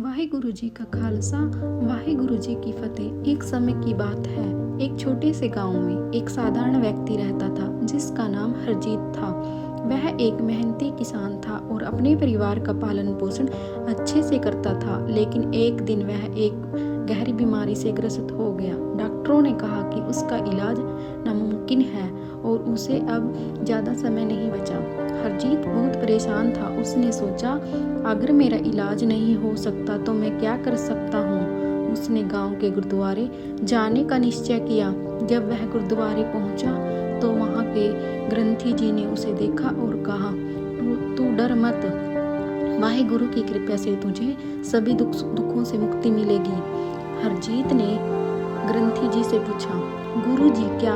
वाहिगुरु जी का खालसा वाहिगुरु जी की फतेह। एक समय की बात है, एक छोटे से गांव में एक साधारण व्यक्ति रहता था जिसका नाम हरजीत था। वह एक मेहनती किसान था और अपने परिवार का पालन पोषण अच्छे से करता था। लेकिन एक दिन वह एक गहरी बीमारी से ग्रसित हो गया। डॉक्टरों ने कहा कि उसका इलाज नामुमकिन है और उसे अब ज़्यादा समय नहीं बचा। हरजीत बहुत परेशान था। उसने सोचा, अगर मेरा इलाज नहीं हो सकता तो मैं क्या कर सकता हूँ। उसने गांव के गुरुद्वारे जाने का निश्चय किया। जब वह गुरुद्वारे पहुंचा तो वहां के ग्रंथी जी ने उसे देखा और कहा, तू डर मत, वाहिगुरु की कृपा से तुझे सभी दुखों से मुक्ति मिलेगी। हरजीत ने ग्रंथी जी से पूछा, गुरु जी, क्या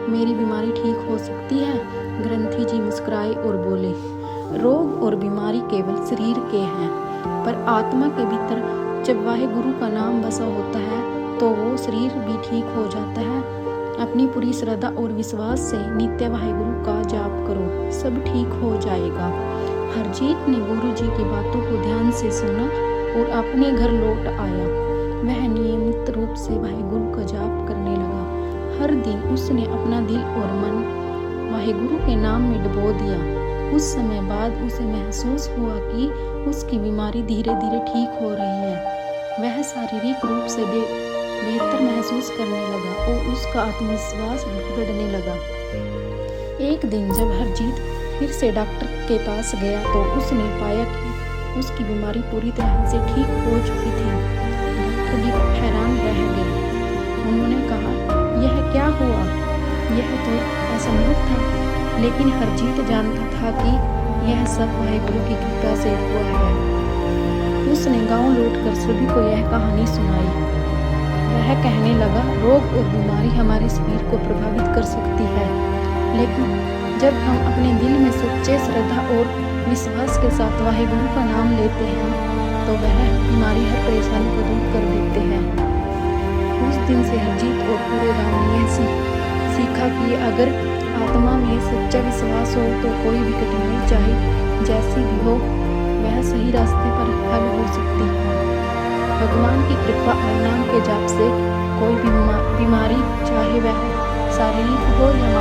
मेरी बीमारी ठीक हो सकती है? ग्रंथी जी मुस्कुराए और बोले, रोग और बीमारी केवल शरीर के हैं, पर आत्मा के भीतर जब वाहिगुरु का नाम बसा होता है तो वो शरीर भी ठीक हो जाता है। अपनी पूरी श्रद्धा और विश्वास से नित्य वाहिगुरु का जाप करो, सब ठीक हो जाएगा। हरजीत ने गुरु जी की बातों को ध्यान से सुना और अपने घर लौट आया। वह नियमित रूप से वाहिगुरु का जाप करने लगा। हर दिन उसने अपना दिल और मन वाहिगुरु के नाम में डुबो दिया। कुछ समय बाद उसे महसूस हुआ कि उसकी बीमारी धीरे धीरे ठीक हो रही है। वह शारीरिक रूप से बेहतर महसूस करने लगा और उसका आत्मविश्वास भी बढ़ने लगा। एक दिन जब हरजीत फिर से डॉक्टर के पास गया तो उसने पाया कि उसकी बीमारी पूरी तरह से ठीक हो चुकी थी। डॉक्टर भी हैरान रह गए। उन्होंने कहा, यह क्या हुआ? यह तो असंभव था। लेकिन हरजीत जानता था कि यह सब वाहिगुरु की कृपा से हुआ है। उसने गांव लौटकर सभी को यह कहानी सुनाई। वह कहने लगा, रोग और बीमारी हमारे शरीर को प्रभावित कर सकती है, लेकिन जब हम अपने दिल में सच्चे श्रद्धा और विश्वास के साथ वाहिगुरु का नाम लेते हैं तो वह बीमारी हर परेशानी को दूर कर देते हैं। उस दिन से हरजीत और पूरे गांव ने यह सीखा कि अगर आत्मा में सच्चा विश्वास हो तो कोई भी कठिनाई चाहे जैसी भी हो वह सही रास्ते पर हल हो सकती है। भगवान की कृपा और नाम के जाप से कोई भी बीमारी, चाहे वह शारीरिक हो या